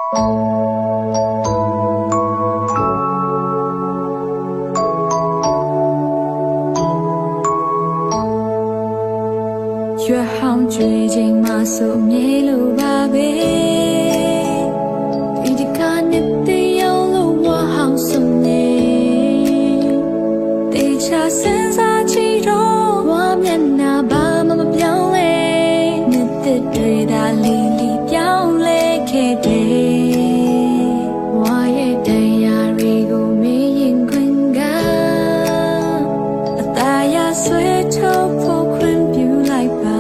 ရွှေဟောင်းကြွေချိန်မှဆိုမြေလိုပါပဲဒီကနေ့တည်းရောက်လို့ဝါဟောင်းဆုံးနေတေချာစင်စားချီတော့ဝါမျက်နှာဘာမှမပြောင်းလဲနှစ်သက်တွေသာလီလီပြောင်းလဲခဲ့တယ်ဝါရဲ့တရားတွေကိုမင်းရင်ခွင်ကအသားရဆွဲထုတ်ဖို့ခွင့်ပြုလိုက်ပါ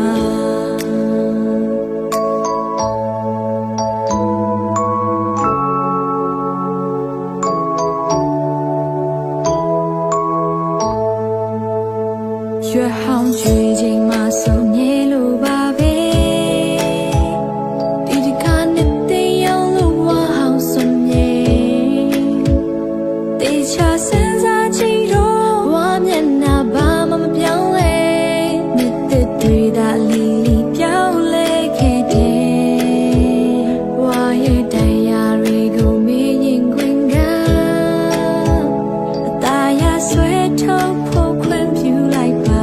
ရွှေဟောင်းကြွေချိန်မှဆိုမြေလိုပါပဲဒီကနေ့တည်းရောက်လို့ဝါဟောင်းဆုံးမြေတေချာစင်စားချီတော့ဝါမျက်နှာဘာမှမပြောင်းလဲနှစ်သက်တွေသာလီလီပြောင်းလဲခဲ့တယ်ဝါရဲ့တရားတွေကိုမင်းရင်ခွင်ကအသားရဆွဲထုတ်ဖို့ခွင့်ပြုလိုက်ပါ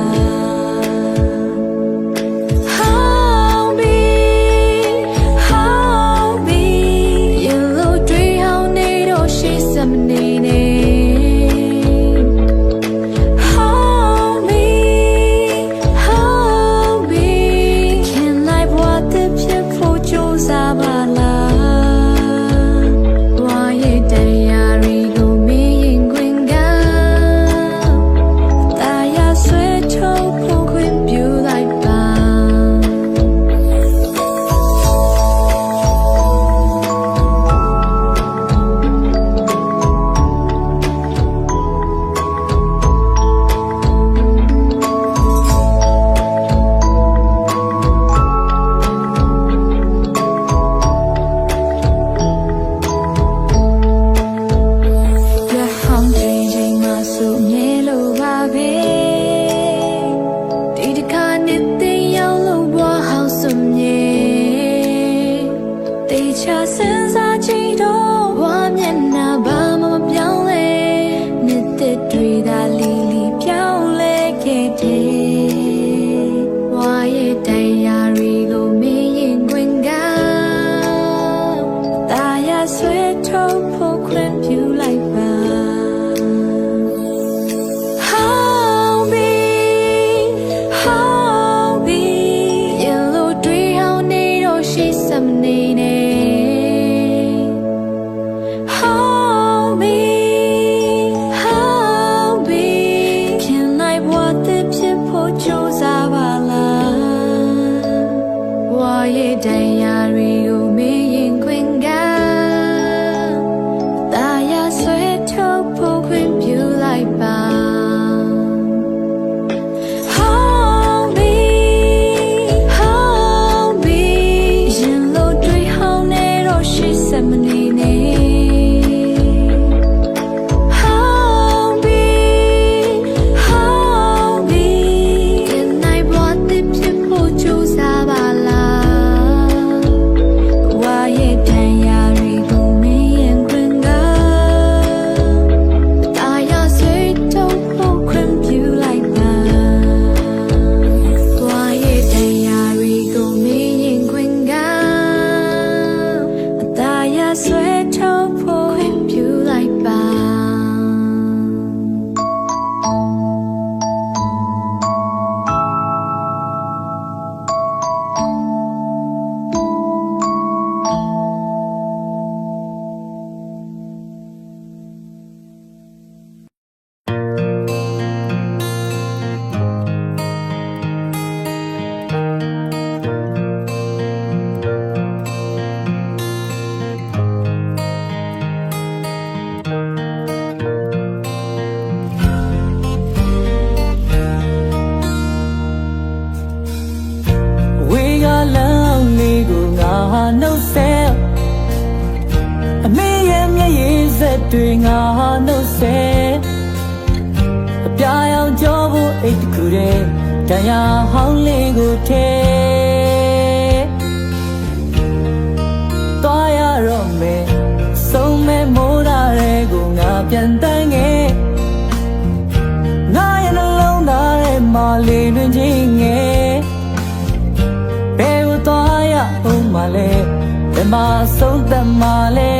စင်စားချီတော့ဝါမျက်နှာဘာမှမပြောင်းလဲနှစ်သက်တွေသာလီလီပြောင်းလဲခဲ့တယ်ဝါရဲ့တရားတွေကိုမင်းရင်ခွင်ကတာယာဆွဲထုတ်ဖို့ခွင့်ပြုလိုက်ပါရဲ့တရားတွေကိုမင်းရင်ခွင်ကတာယာဆွဲထုတ်ဖို့ခွင့်ပြုလိုက်ပါရင်လို့တွေးဟောင်းနေတော့ရှိစမနေနဲ့ဆွဲထုတ်ဖို့ခွင့်ပြုလိုက်ပါနှုတ်ဆက်အမေရဲ့မျက်ရည်စက်တွေငါနှုတ်ဆက်အပြာရောင်ကြောဖို့အိတ်တခုတည်းတရားဟောင်းလေးကိုထဲသွားရတော့မယ် မှာဆုံးသက်မှာလဲ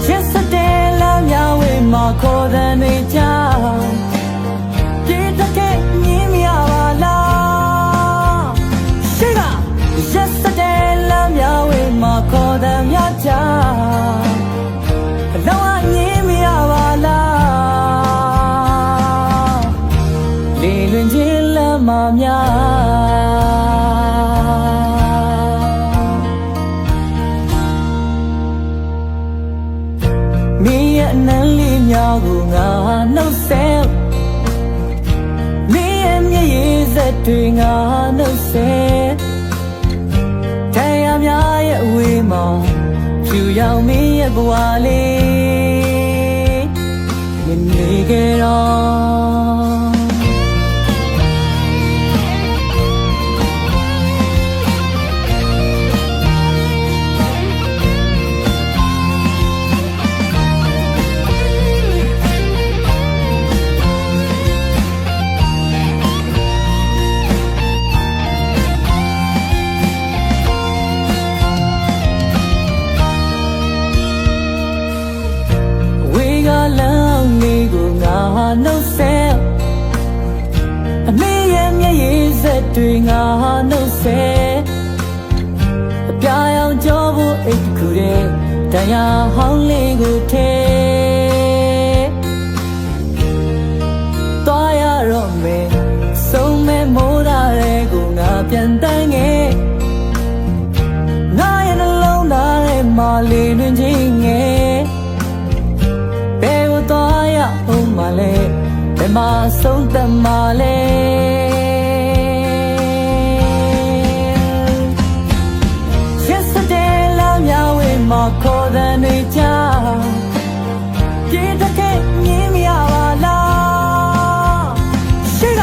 ရစ်စတဲ့လမ်းများဝေးမှာခေါ်တဲ့နေကြပြေးတဲ့မြင်မရပါလားရှိကရစ်စတဲ့လမ်းများဝေးမှာခေါ်တဲ့မြကြလောကမြင်မရပါလားလေလွင်ခြင်းလမ်းမှာမင်းရဲ့အနံလေးများကိုငါနှုတ်ဆက်မင်းရဲ့မျက်ရည်စက်တွေငါနှုတ်ဆက်တရားများရဲ့အဝေးမှာဖြူရောင်မင်းရဲ့ဘဝလေးမြင်နေကြတော့နှုတ်ဆက်အမေရဲ့မျက်ရည်စက်တွေငါနှုတ်ဆက်အပြာရောင်ကြောဖို့အိတ်ခုတဲ့တရားဟောင်းလေးကိုထဲသွားရတော့မယ်ဆုံးမဲ့မိုးသားတွေကိုငါပြန်တန်းခဲ့ငါရဲ့နှလုံးသားထဲမှာလေလွင်ခြင်းငယ်ဘယ်ကိုသွားရအောင်မလဲဘယ်မှာဆုံးသက်မှာလဲရစ်စတဲ့လမ်းများဝေးမှာခေါ်တဲ့နေကြပြေးတဲ့မြင်မရပါလားရှိက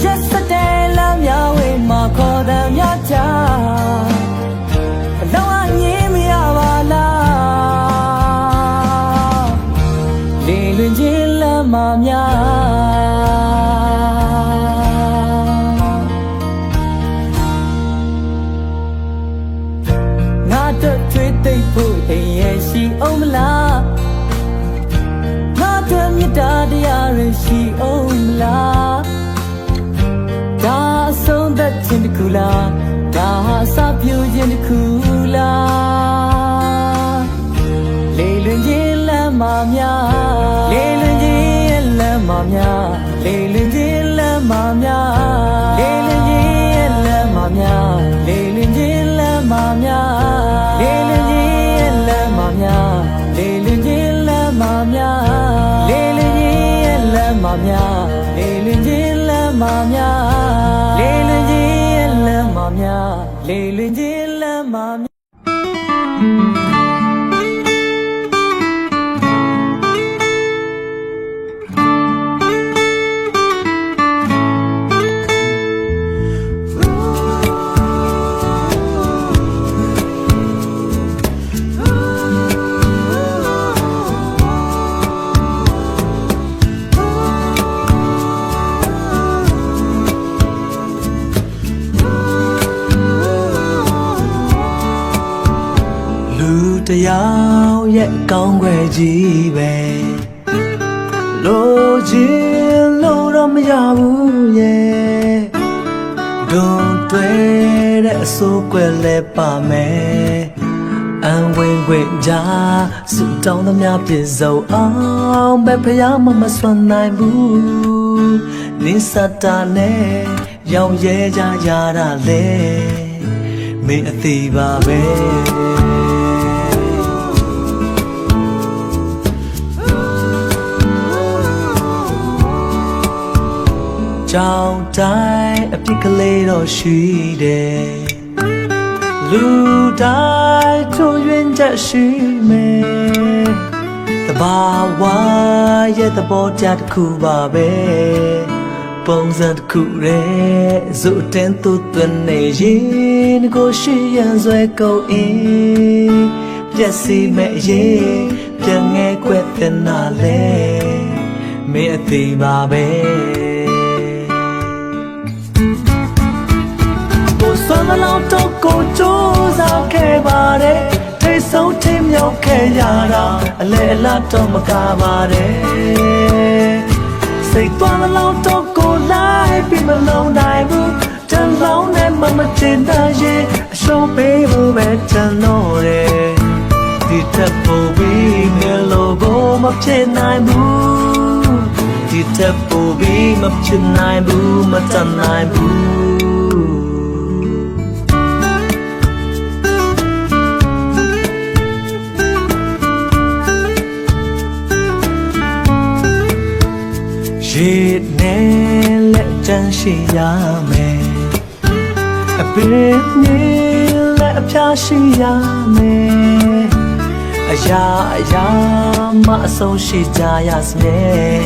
ရစ်စတဲ့လမ်းများဝေးမှာခေါ်တဲ့မြကြလောကမြင်မရပါလားလေလွင်ခြင်းလမ်းမှာငါတို့ထွေးသိပ်ဖို့အိမ်ရဲ့ရှိအောင်မလားငါတို့မြတ်တာတရားရရှိအောင်မလားဒါအဆုံးသက်ခြင်းတစ်ခုလားဒါစပြူခြင်းတစ်ခုလားလေလွင်ခြင်းလမ်းမှာလေလွင်ခြင်းလမ်းမှာလေလွင်ခြင်းလမ်းမှာလေလွင်ခြင်းလမ်းမှာလေလွင်ခြင်းလမ်းမှာလေလွင်ခြင်းလမ်းမှာလေလွင်ခြင်းလမ်းမှာလေလွင်ခြင်းလမ်းမှာလေလွင်ခြင်းလမ်းမှာလေလွင်ခြင်းလမ်းမှာလေလွင်ခြင်းလမ်းမှာတရားရဲ့ကောင်းွယ်ကြီးပဲလိုချင်လို့တော့မရဘူးရဲ့ဒုံတွေတဲ့အစိုးကွယ်လဲပါမယ်အန်ဝင်ခွင့်ကြစုတောင်းသမျှပြည့်စုံအောင်ပဲဖျားမစွမ်းနိုင်ဘူးနိစ္စတာနဲ့ရောင်ရဲကြရတာလေမင်းအသေးပါပဲကြောင်တိုင်းအပြစ်ကလေးတော့ရှိတယ်လူတိုင်းထွင်ရင်ချက်ရှိမယ်တဘာဝရဲ့သဘောတရားတစ်ခုပါပဲပုံစံတစ်ခုရဲ့ဇုတ်တင်သူသွင်းနေရင်ကိုရှိရန်ဆွဲကုန်အင်းပြည့်စည်မဲ့ရင်ပြန်ငဲခွဲတဲ့နာလေမင်းအသေးပါပဲ လောက်တော့ကိုကြိုးစားခဲ့ပါတယ်ထိတ်ဆုံးထိမြောက်ခဲ့ရတာအလဲအလတ်တော့မကားပါတယ်စိတ်သွားလောက်တော့ကိုလိုက်ပြီးမလုံးနိုင်ဘူးတလောင်းနဲ့မချင်တဲ့ရင်အရှုံးပေးဖို့ပဲတန်တော့တယ်ဒီတက်ဖို့ပြီးငယ်လို့ကိုမဖြစ်နိုင်ဘူးဒီတက်ဖို့ပြီးမဖြစ်နိုင်ဘူးမတန်နိုင်ဘူးရေနဲ့လက်ချမ်းရှိရမယ်အပင်နဲ့လက်အဖျားရှိရမယ်အရာမအဆုံးရှိကြရစမယ်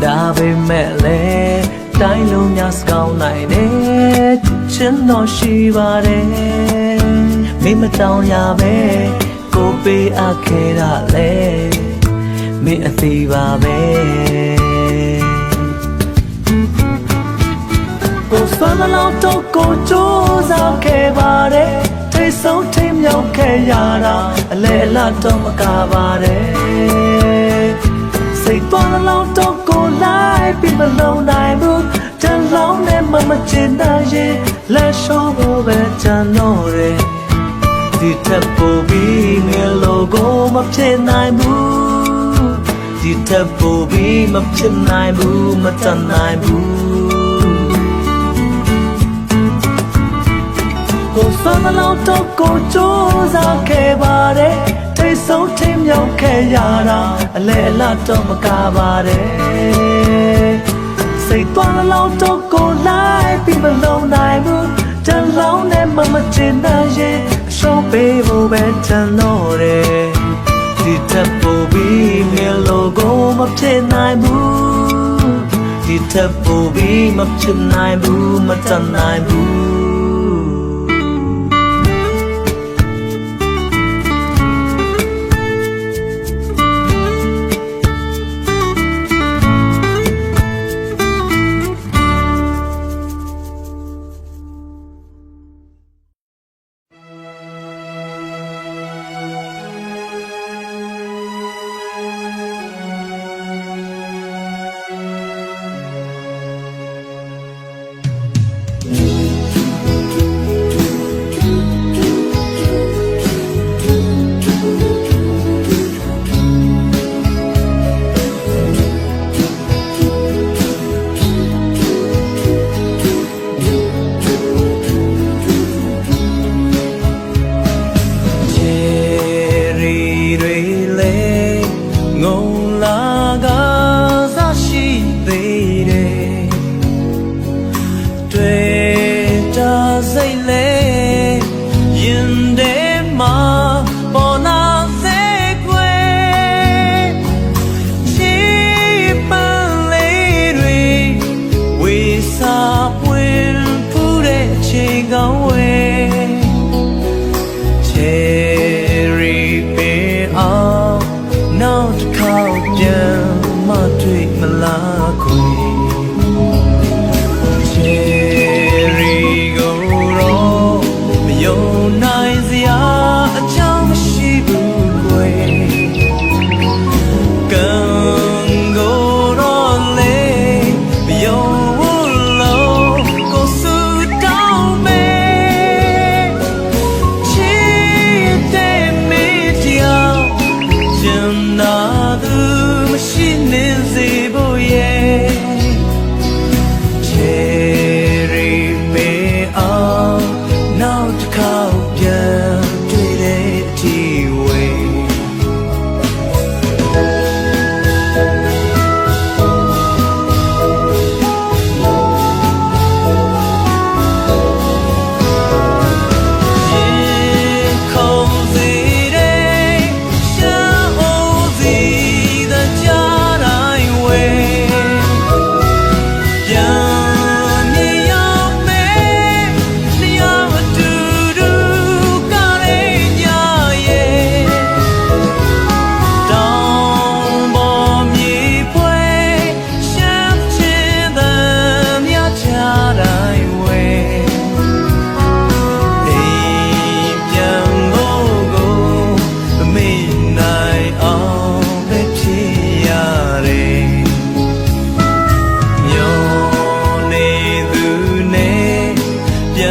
ဒါပေမဲ့လေတိုင်းလုံးများစကောင်းနိုင်တယ်ချင်တော့ရှိပါတယ်မိမတောင်းရပဲကိုပေးအပ်ခဲ့တာလေမိအသေးပါပဲကိုစွမ်းလောက်တော့ကိုကြိုးစားခဲ့ပါတယ်ထိတ်ဆုံးထိမြောက်ခဲ့ရတာအလဲအလတ်တော့မကားပါတယ်စိတ်သွားလောက်တော့ကိုလိုက်ပြီးမလုံးနိုင်ဘူးတန်လောင်းနဲ့မချင်တဲ့ရင်လက်ရှော့ဖို့ပဲတန်တော့တယ်ဒီတက်ဖို့ပြီးငယ်လို့ကိုမဖြစ်နိုင်ဘူးဒီတက်ဖို့ပြီးမဖြစ်နိုင်ဘူးမတန်နိုင်ဘူးကိုစွမ်းလောက်တော့ကိုကြိုးစားခဲ့ပါတယ်ထိတ်ဆုံးထိမြောက်ခဲ့ရတာအလဲအလတ်တော့မကားပါတယ်စိတ်သွားလောက်တော့ကိုလိုက်ပြီးမလုံးနိုင်ဘူးတန်လောင်းနဲ့မချင်တဲ့ရင်အရှုံးပေးဖို့ပဲတန်တော့တယ်ဒီတက်ဖို့ပြီးငယ်လို့ကိုမဖြစ်နိုင်ဘူးဒီတက်ဖို့ပြီးမဖြစ်နိုင်ဘူးမတန်နိုင်ဘူး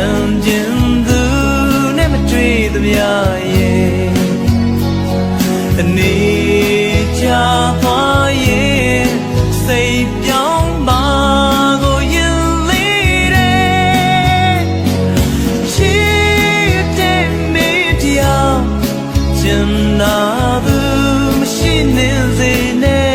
ပြန်ခြင်းသူနဲ့မတွေ့သမျှရဲ့အနေချသွားရဲ့စိတ်ပြောင်းပါကိုရင်လေးတဲ့ချစ်တဲ့မေတ္တာကျန်နာသူမရှိနေစေနဲ့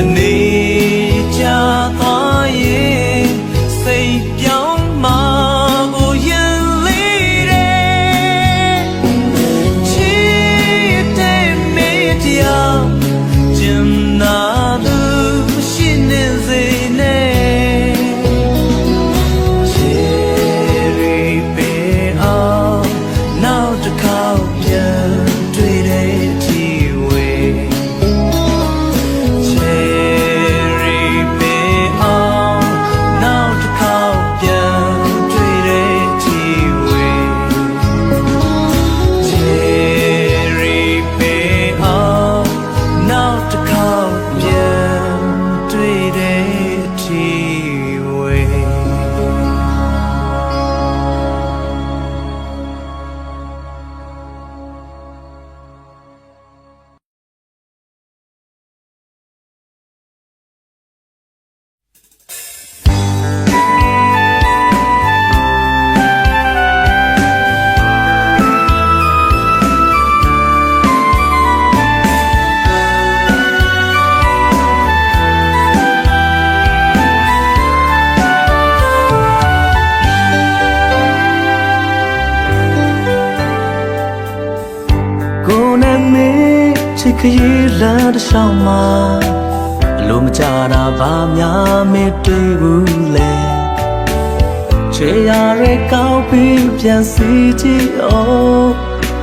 အနေချသွားရဲ့စိတ်ပြောင်းမှာကိုရင်လေးတဲ့ချစ်တဲ့မေတ္တာကျန်နာသူရှိနေစေနဲ့ချစ်ရီပေအောင်နောက်တစ်ခေါက်ပြန်တွေ့တဲ့အထိဝေချစ်ခရီးလမ်းတစ်လျှောက်မှာအလိုမကြတာဘာများမတွေ့ဘူးလဲချေရရဲကောင်းပြီးပြန်စီကြည့်အောင်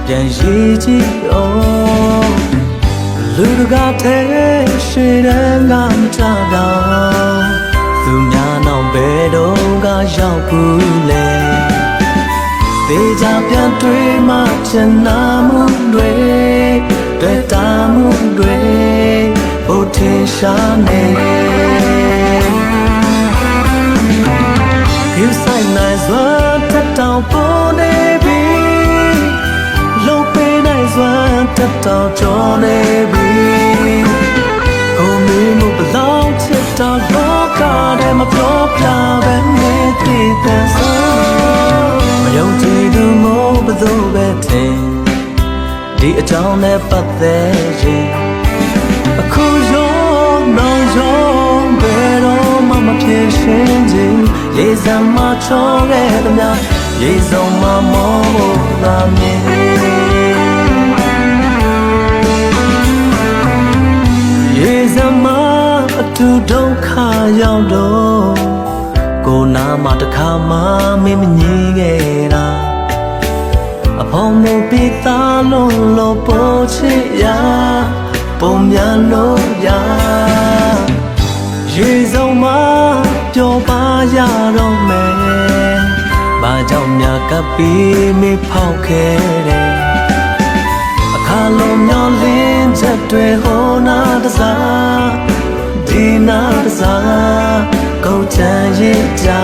ပြန်ရေးကြည့်အောင်လူတကာတဲ့ရှေ့တန်းကမကြတော့သူများနောက်ဘယ်တော့ကရောက်ဘူးလဲသေချာပြန်တွေ့မှချင်နာမှုတွေတွေ့တာမှုတွေဘုထင်ရှားနေယူဆိုင်နိုင်စွာထပ်တောင်ပေါ်နေပြီလုံးပေးနိုင်စွာထပ်တောင်ကျော်နေပြီကိုမင်းမှုဘလောက်ချစ်တော်လောကထဲမှာပြောပြပဲနေတည်တဲ့ဆိုမယုံကြည်သူမို့ဘယ်သူပဲထင်ဒီအကြောင်းနဲ့ပတ်သက်ရင်အခုရောနောက်ရောဘယ်တော့မှမဖြစ်ရှင်းခြင်းရေစံမချောခဲ့သမျှရေစုံမမောဖို့သာမြင်ရေစံမအတူဒုက္ခရောက်တော့ကိုနာမတစ်ခါမှမင်းမငြင်းခဲ့တာအဖော်မှုပြီးသားလို့လို့ပို့ချစ်ရပုံများလို့ရရေစုံမှာပျော်ပါရတော့မယ်ဘာကြောင့်များကပ်ပြီးမဖောက်ခဲ့တယ်အခါလုံးမျောလင်းချက်တွေဟောနာတစားဒီ na sa câu cha ye cha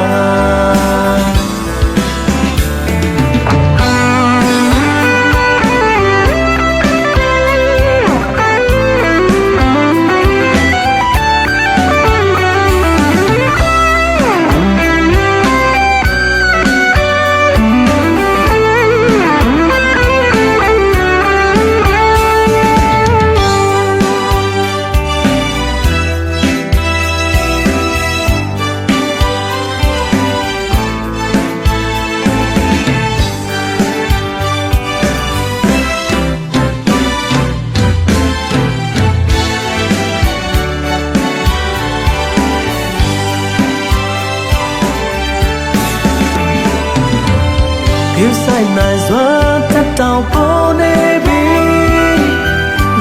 You say nice one, tap down for baby.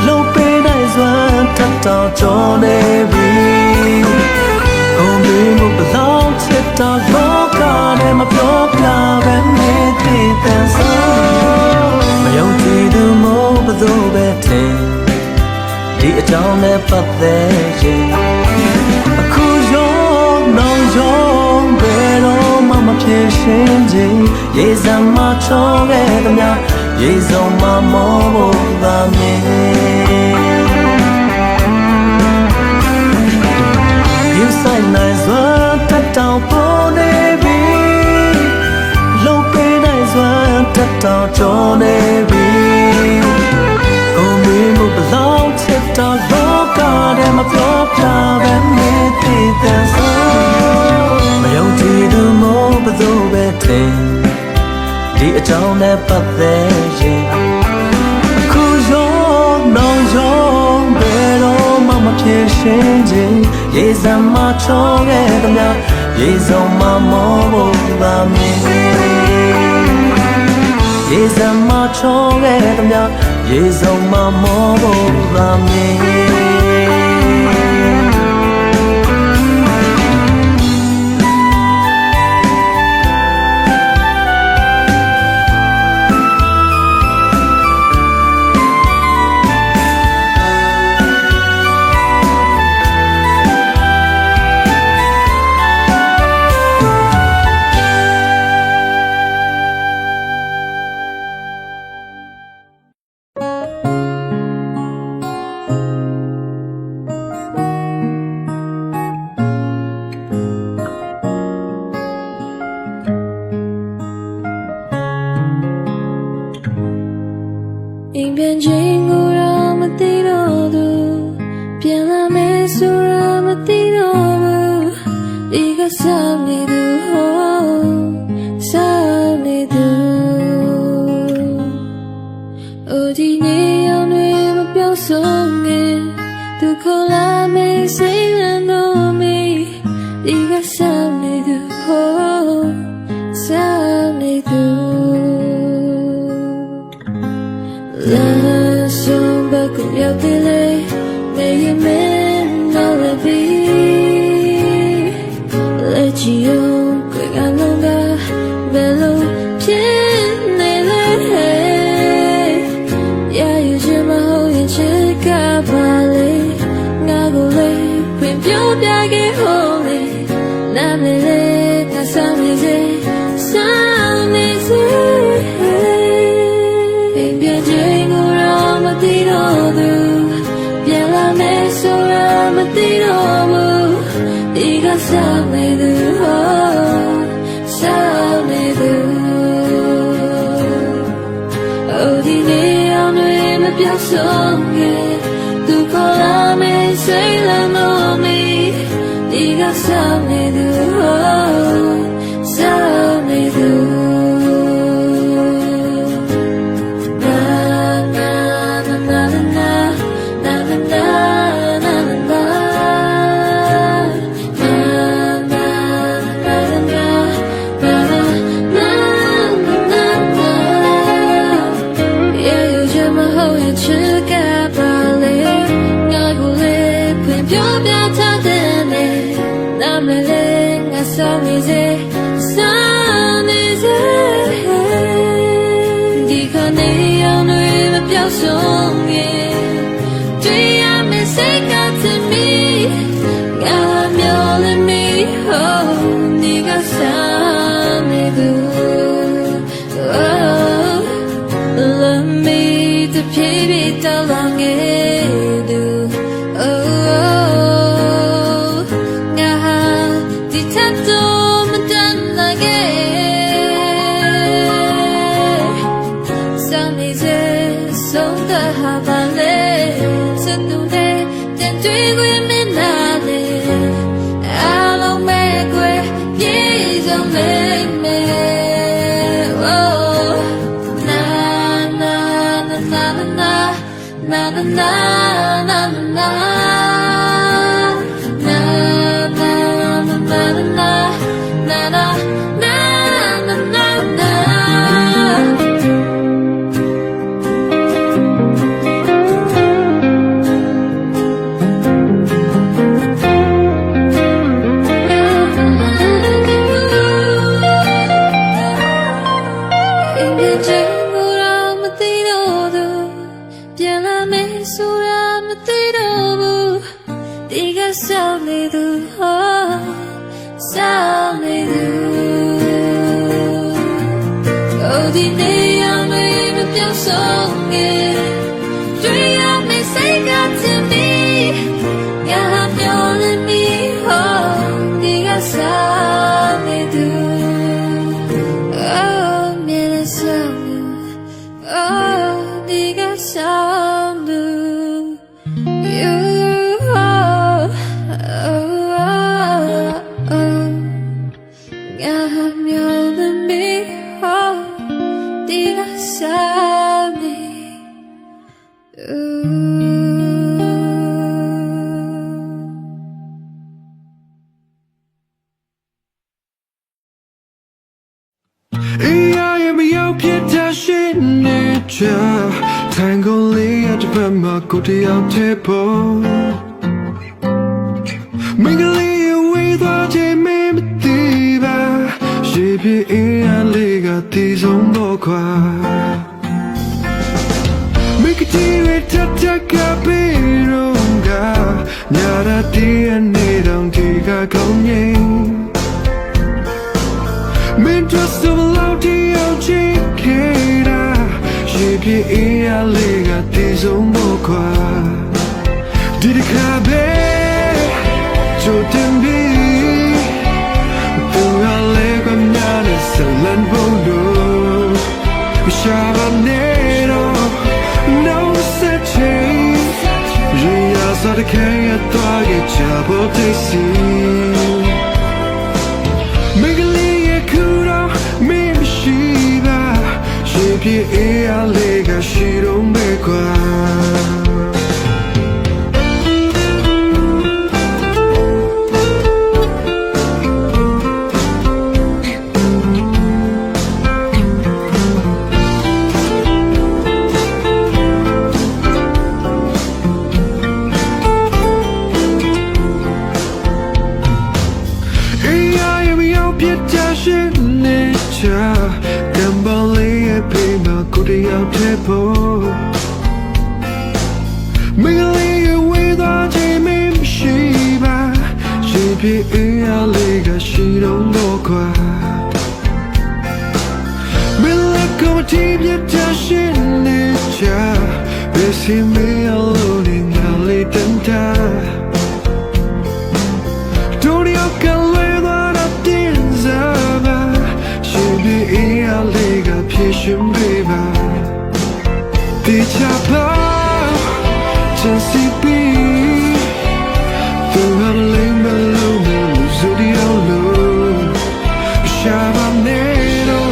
Low pay nice one, tap down for baby. Home we move along, tip down low card and my block love and make it dance. My own tea do more, but though better. The town never there. A cool young, no young, better mama patient. Yes, I'm a chong at the now. Yes, I'm a mom of me. You say nice one, tap down for baby. Low pay nice one, tap down for baby. Home we move along, tip down low card and my block love and make it dance. My own tea do more, but though better. The town never there. Cool young, no young, better mama patient. Yes, I'm a chong at the now. Yes, I'm my mom over me. Yes, I'm a chong at the now. Yes, I'm my mom over me. Tango Lee at the Pema Kuti out table. Mingly with what they made me diva. She be in a liga, these on Boqua. Make it with Tataka Pirunga. Nara DNA don't take a conying. Mintrust of Lauti Ochikeda. She be a liga, this on Boqua. Did it come back? Jotembi. Tua lega nana salan bondo. Shabanero, no setting. Ria sort of kaya toge chabo tesi. Megali kuro mimshiba. She be a liga, she don't make one. Out table, Mingly with our Jamie Shiba. She be a liga, she don't go quiet. Milako team, you dash in it, they see me alone in a little time. Don't you can learn what I deserve? She be a liga, patient baby. Chapa, Chelsea B. The huddling balloon, Zudio Lou. Shabanero,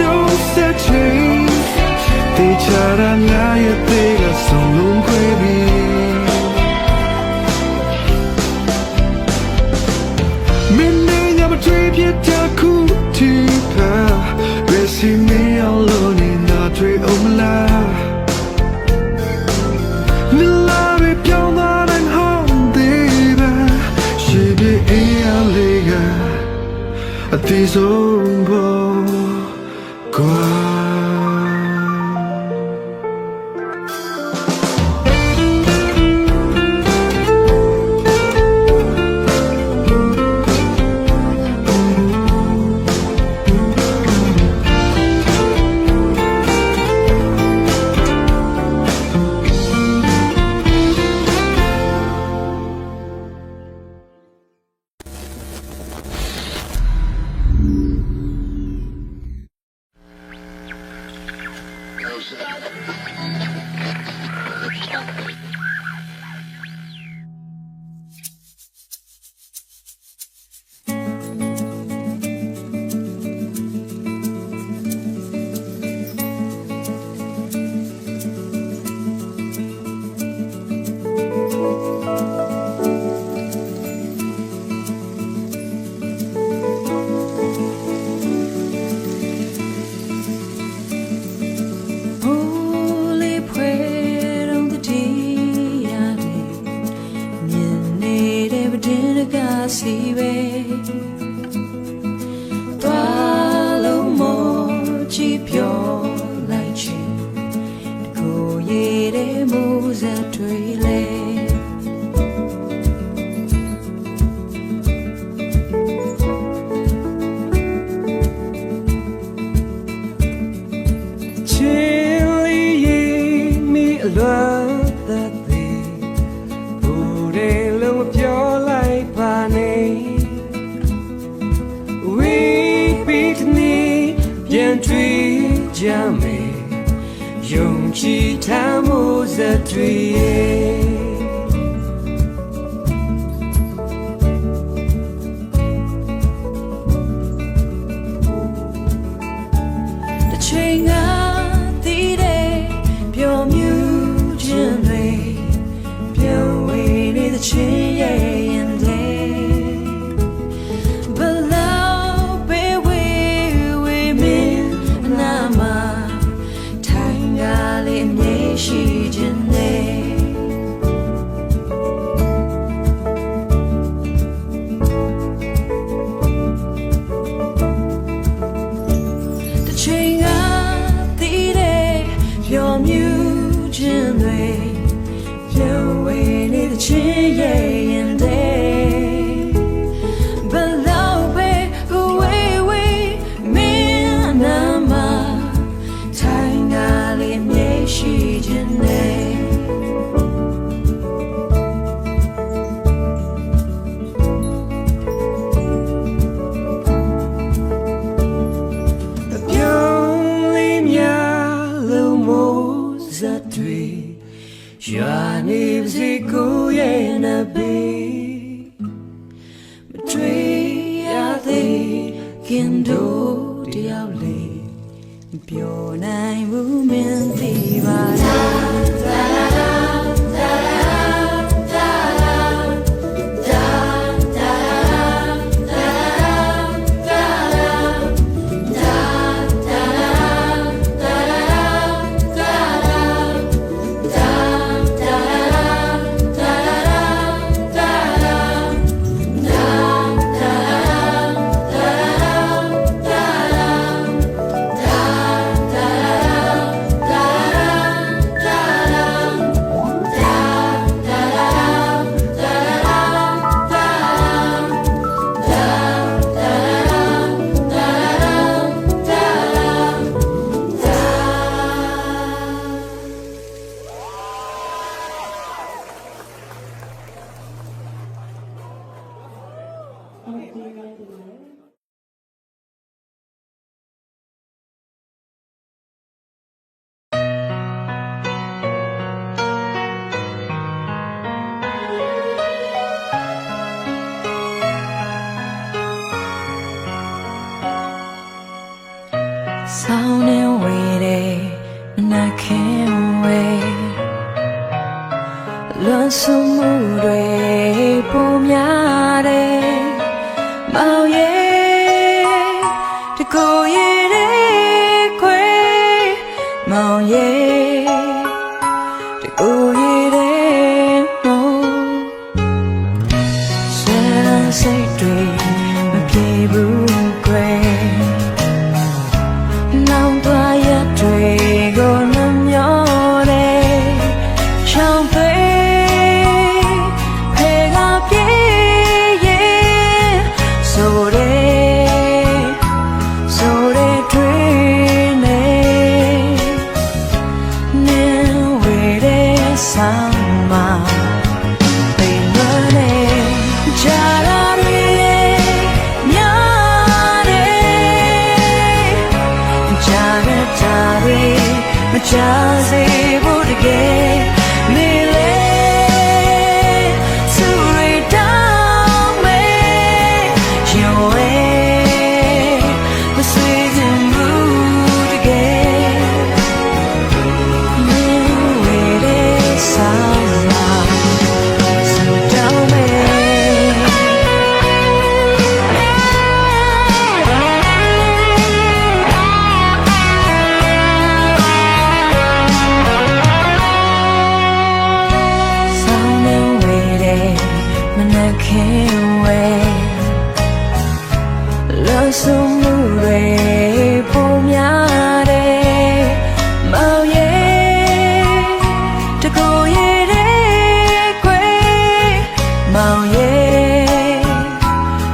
no setting. The Charanaya, they got some long baby. Midnight, I'm a tribute to Kutipa. They see me alone in a tree of life. These old boys. ပဲသွားလို့မောကြည့်ပြောလိုက်ချင်ကိုရည်တဲ့မိုးစက်တွေလေ用其他木色堆的情啊地的表面间对表为你的情也眼泪不老被为民那么你是真的，的情啊地的表面真对，表为你的情也眼泪，不老被为民那么太压力没时间内。ရွာနေစေကိုရဲ့နဘေးမတွေ့ရသေးခင်တို့တယောက်လေးပြောနိုင်ဘူးမင်းသိပါလားဆောင်းနေဝေးတယ်မနာခင်ဝေးလွန်ဆုမှုတွေပုံများတယ်မောင်ရဲ့တကိုယ်ရဲ့တဲ့ခွေမောင်ရဲ့တကိုယ်ရဲ့တဲ့မို့ဆန်းစိတ်တွေမပြေဘူးခွေနောင်သွားရတွေကိုနှမျောတယ်ချောင်းတွေဖေကပြေးရဲ့ဆိုတဲ့တွေနေနေဝေးတဲ့ဆောင်မှာပိန်လွန်နေကြတာတွေများတယ်ကြာတဲ့တာတွေမချစေဘူးတကယ်နေလေသူတွေတောင်းမယ်ရှင်ဝဲမဆွေးခြင်းဘူးတကယ်နေဝဲတဲ့ဆောင်မှာသူတောင်းမယ် ဆုမှုတွေပုံများတယ်မောင်ရဲ့တကိုယ်ရဲ့တဲ့ကွယ်မောင်ရဲ့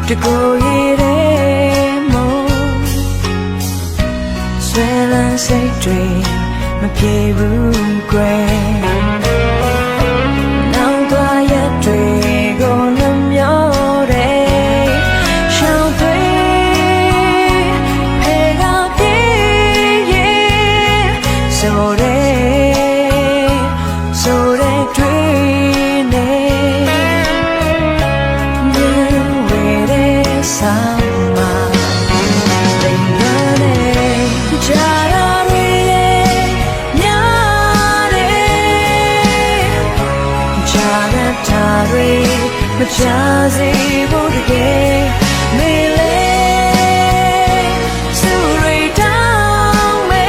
တကိုယ်ရဲ့တဲ့မို့ဆွဲလန်းစိတ်တွေမပြေဘူးကွယ်မချစေဖို့တကယ်မေးလေစုရိတောင်းမေ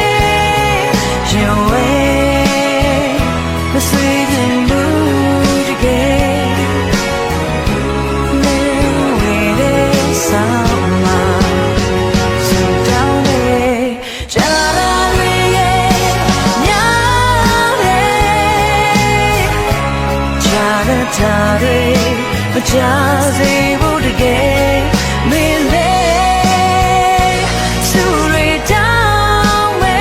ရင်ဝဲမဆွေးခြင်းဘူးတကယ်မင်းဝဲတဲ့ဆောင်မှာစုတောင်းမေကြာလာရဲ့များတယ်ကြာတဲ့ထားတွေမချစေဖို့တကယ်မေးလေစုရိတောင်းမေ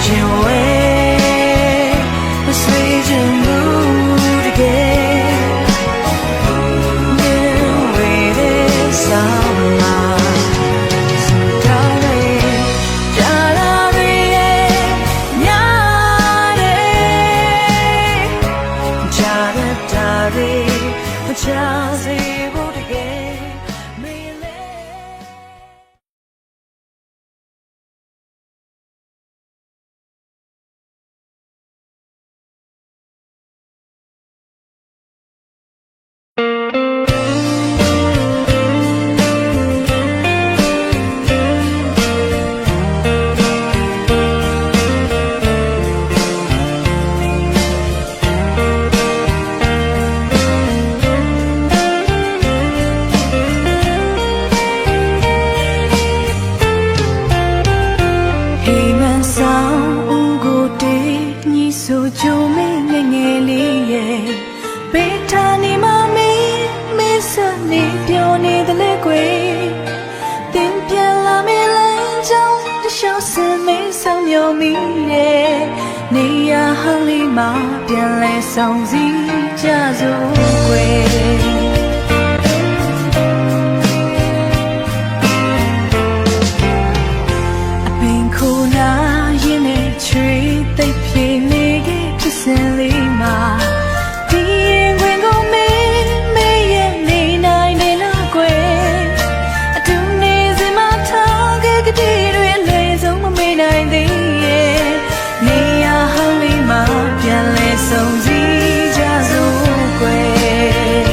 ရင်ဝဲမဆွေးခြင်းဘူးတကယ်မင်းဝဲတဲ့ဆောင်မှာစုတောင်းမေကြာလာရဲ့များတယ်ကြာတဲ့တာတွေချာစေဖို့တကယ်မေးလေဆိုကြုံမငယ်ငယ်လေးရဲ့ဘေးထားနေမမေးမေးစနေပြောနေတဲ့လေကွယ်တင်ပြန်လာမေးလမ်းကြောင်းတလျှောက်စမေးဆောင်မျောမိရဲ့နေရဟန်လေးမှာပြန်လဲဆောင်စည်းကြစို့ကွယ်အပင်ခိုနာရင်နဲ့ချွေသိပ်ပြေနေစင်လေးမှာဒီရင်ဝင်ကိုမေးမေးရဲ့နေနိုင်နေလားကွယ်အတူနေစမထားခဲ့ကတိတွေလဲဆုံးမမေးနိုင်သေးရဲ့နေရဟန်လေးမှာပြန်လဲဆုံးစည်းကြစို့ကွယ်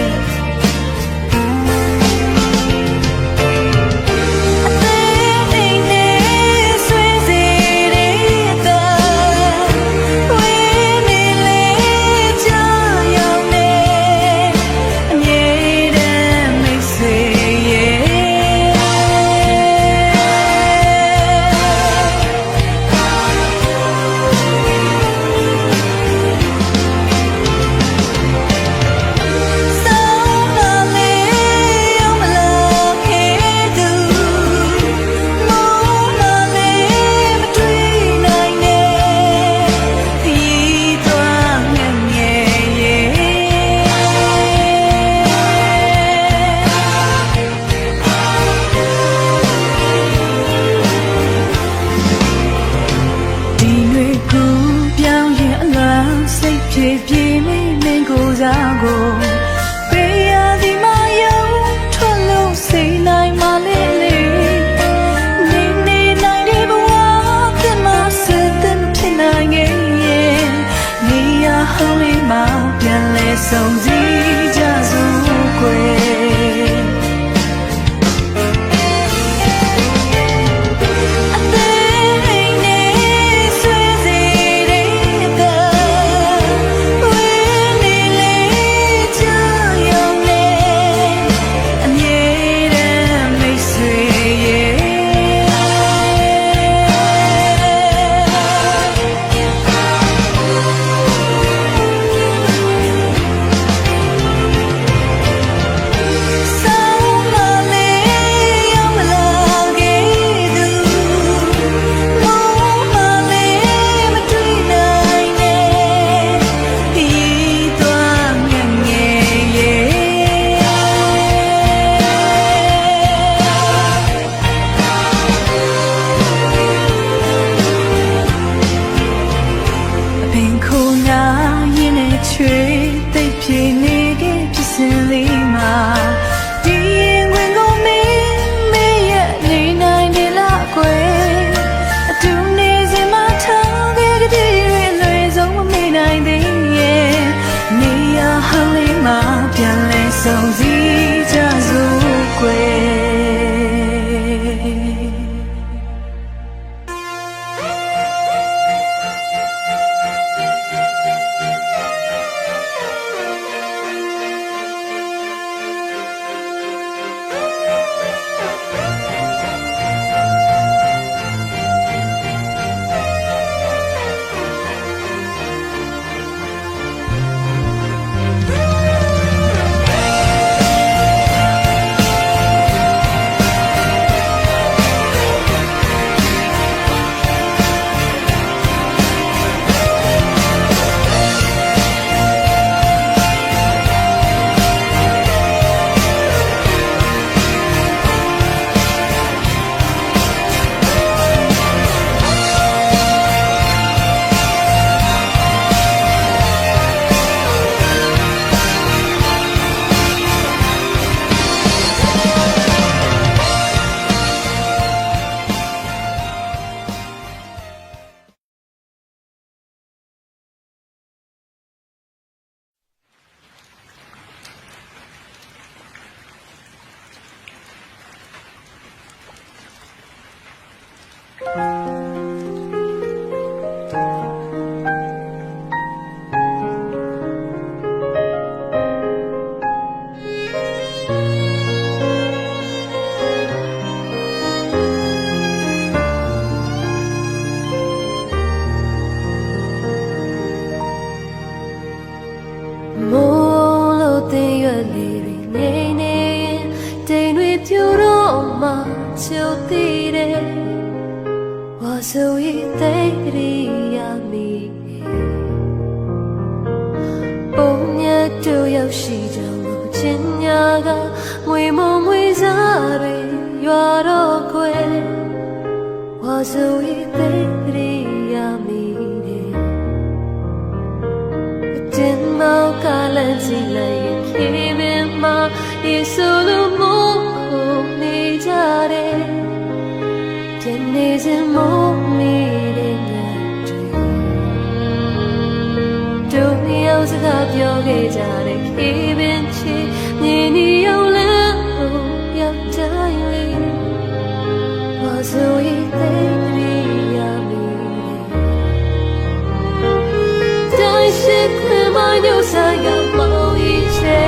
မှာချိုသေးတယ်ဝါဆိုရသိတိရမီပုံမြတ်တို့ရောက်ရှိကြောင်းကိုချင်းညာကငွေမုံငွေစားတွေရွာတော့ခွဲဝါဆိုရသိတိရမီတင်မောက်ကလန့်ကြည့်လိုက်ရင်ခေပင်မှာယေဆိုလိုမို့ခုနေကြတယ်ပြန်နေစမို့နေတဲ့ညတွေတို့နှစ်ယောက်စကားပြောခဲ့ကြတဲ့ခေပင်ချီမြေနီရောက်လမ်းကိုရောက်တိုင်းလေးဘာဆိုရင်သိတိရမီတိုင်းရှိခွင့်မညို့ဆိုင်ကမောင်ကြီးချေ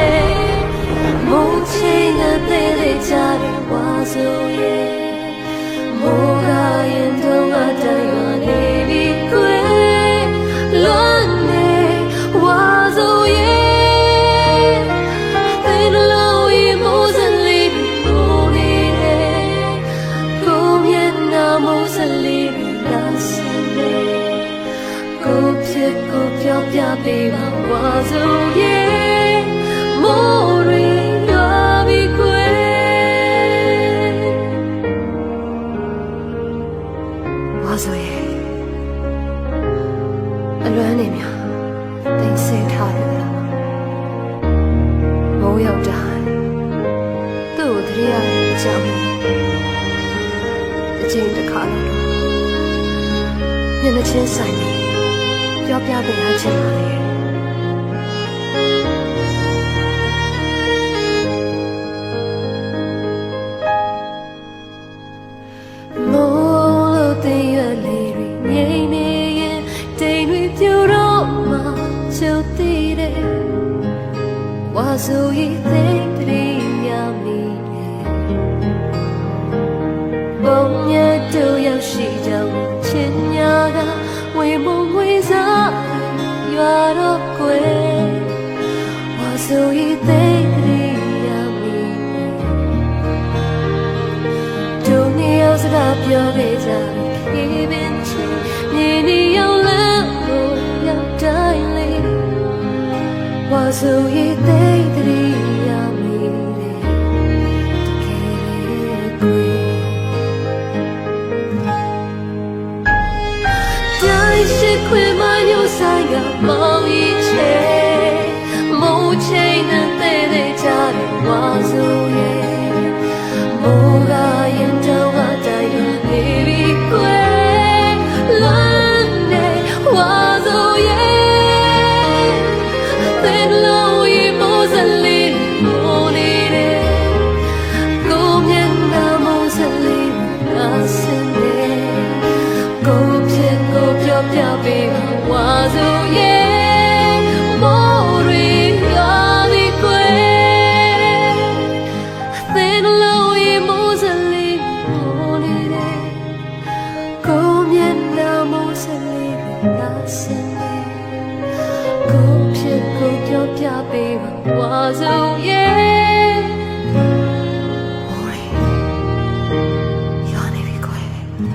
မို့ချင်းနဲ့တဲ့ကြတဲ့ဝါဆိုရဲ့မိုးကရင်တော့မတိုင်းရနေပြီကွယ်လွန်နေဝါဆိုရဲ့သိလို့ရမိုးစလေးမိုးနေတယ်ကိုမျက်နှာမိုးစလေးလာစင်တယ်ကိုဖြစ်ကိုပြောပြပေးပါဝါဆိုရဲ့မိုးရီရွာပြီကွယ်ဝါဆိုရဲ့အလွမ်းနေများသိစိတ်ထားတယ်လားမိုးရောက်တိုင်းသူ့ကိုတရေရတဲ့အကြောင်းတစ်ချိန်တစ်ခါလို့မျက်နှာချင်းဆိုင်နေပြောပြပေးရချင်ပါလေမိုးလို့တင်ရလေးတွေငြိမ်နေရင်တိမ်တွေပြူတော့မှချိုသေးတယ်ဝါဆိုရသိတိရမီပုံမြတ်တို့ရောက်ရှိကြောင်းချင်းညာကဝေမုံဝေစားရွာတော့ကွယ်ဝါဆိုရသိတိရမီတို့နှစ်ယောက်စကားပြောခဲ့ကြတယ်ခေပင်ချီမြေနီရောက်လမ်းကိုရောက်တိုင်းလေးဝါဆိုရသိတိရမီတကယ်ကွယ်တိုင်းရှိခွင့်မညို့ဆိုင်ကမောင်ကြီးချေမိုးချိန်နဲ့တဲ့ကြတယ်ဝါဆိုရဲ့မိုးကရင်တော့မတိုင်းနေပြီကွယ်လွန်နေဝါဆိုရဲ့သင်လို့ရမိုးစလေးမိုးနေတယ်ကိုမျက်နှာမိုးစလေးလာစင်တယ်ကိုဖြစ်ကိုပြောပြပေးပါဝါဆိုရဲ့မိုးရီရွာပြီကွယ်သင်လို့ရမိုးစလေးမိုးနေတယ်ကိုမျက်နှာမိုးစလေးလာစင်တယ်ကိုဖြစ်ကိုပြောပြပေးပါဝါဆိုရဲ့မိုးရီရွာနေပြီကွယ် မ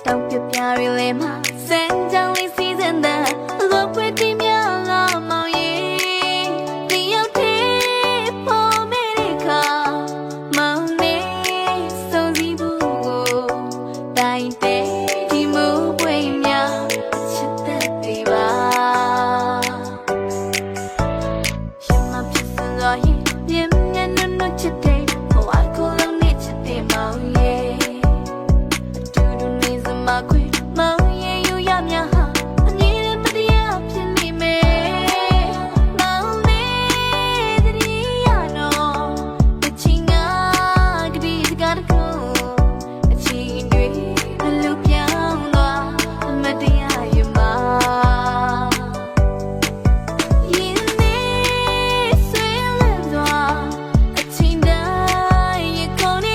တောင်ပြပြရီလေးမှာစံကြောင်လေးစီစဉ်တဲ့လောပွေတီမြောင်လာမောင်ရင်ဒီရောက်တဲ့ပေါ်မေရိကမောင်နေစုံစည်းဖို့ကိုတိုင်းတဲ့ဒီမိုးပွေများချစ်တဲ့ဒီပါရှင်မဖြစ်စရာရင်ပြင်းပြင်းနုနုချစ်တဲ့ဘဝကိုလုံးနဲ့ချစ်တဲ့မောင်ရဲ့မခွေမောင်ရဲ့ယူရမြဟာအမြဲတည်းမတရားဖြစ်နေမယ်မောင်လေးတည်းရတော့အချင်းကကတိစကားတခုအချင်းတွေဘလို့ပြောင်းသွားမတရားရမရင်နေဆွေးလန်းသွားအချင်းတိုင်းရခေါ်နေ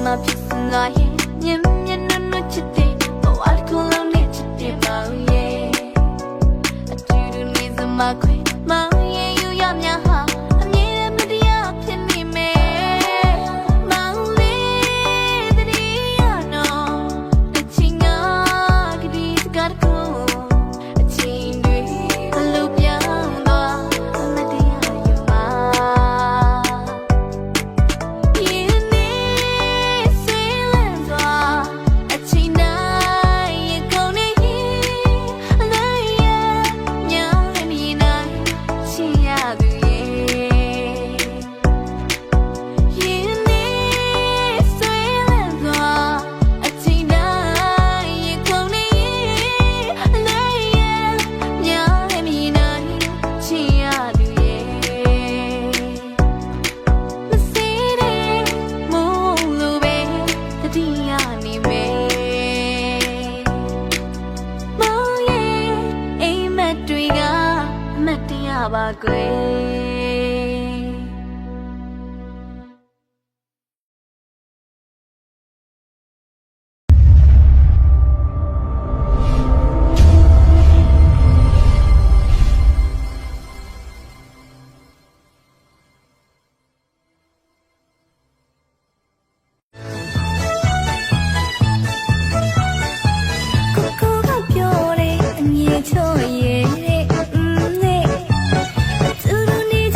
မဖြစ်စငါရဲ့မြင်မြင်နုနုချစ်တဲ့ဘဝကိုလုံးနဲ့ချစ်တဲ့မောင်ရဲ့အတူတူနေစမခွေမောင်ရဲ့ယူရမြဟာအမြဲတည်းမတရားဖြစ်နေမယ်မောင်လေးတည်းရတော့အချင်းကကတိစကားတခုအချင်းတွေဘလို့ပြောင်းသွားမတရားရမပါကွယ်ချ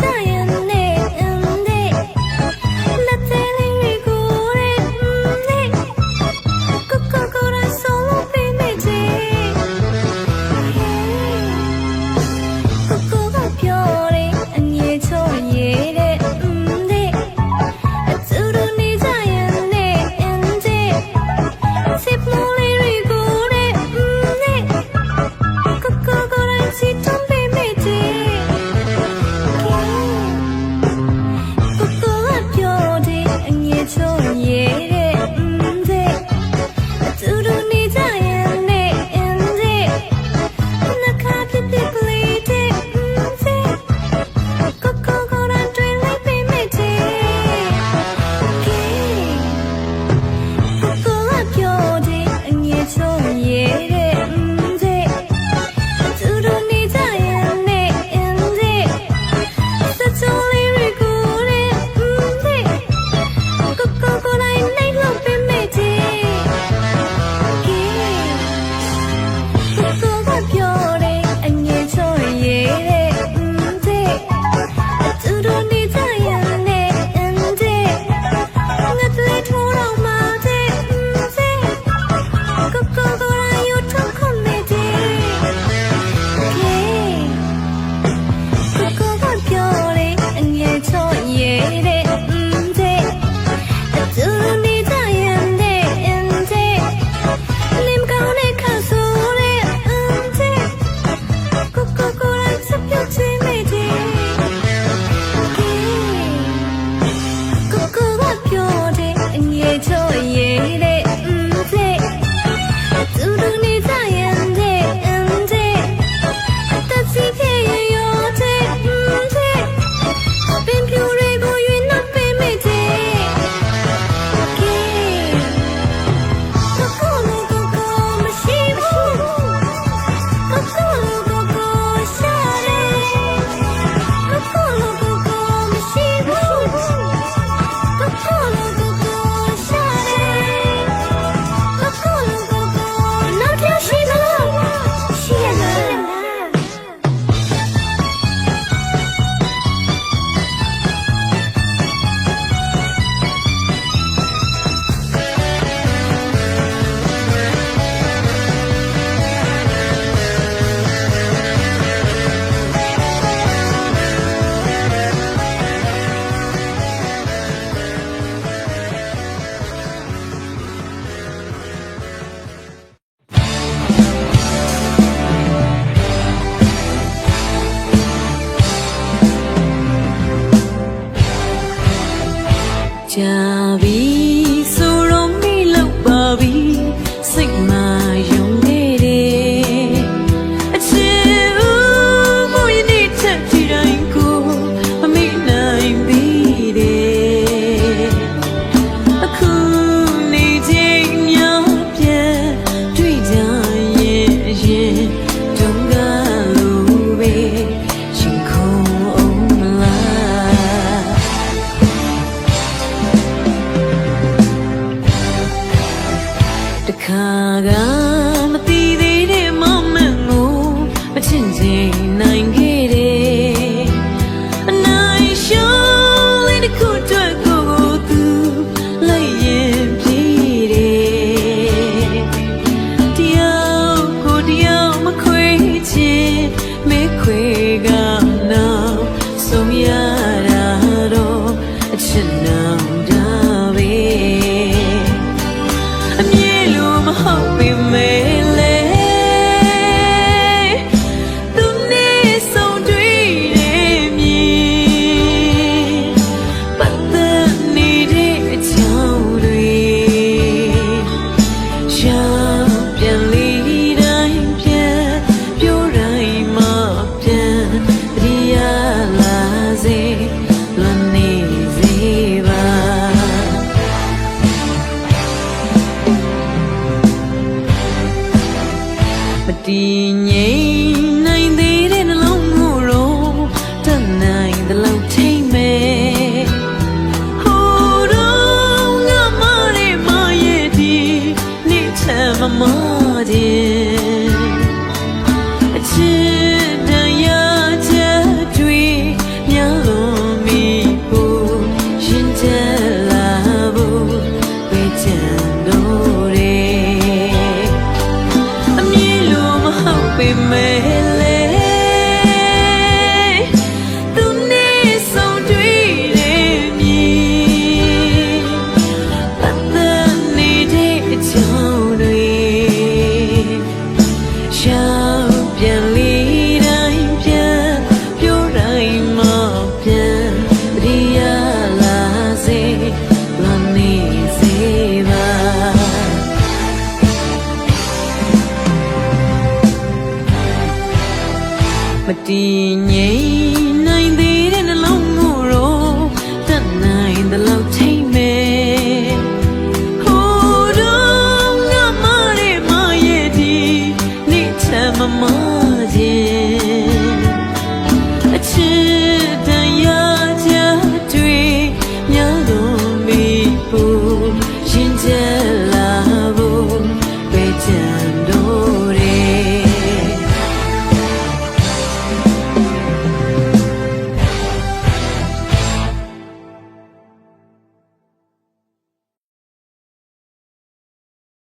ကြပြီ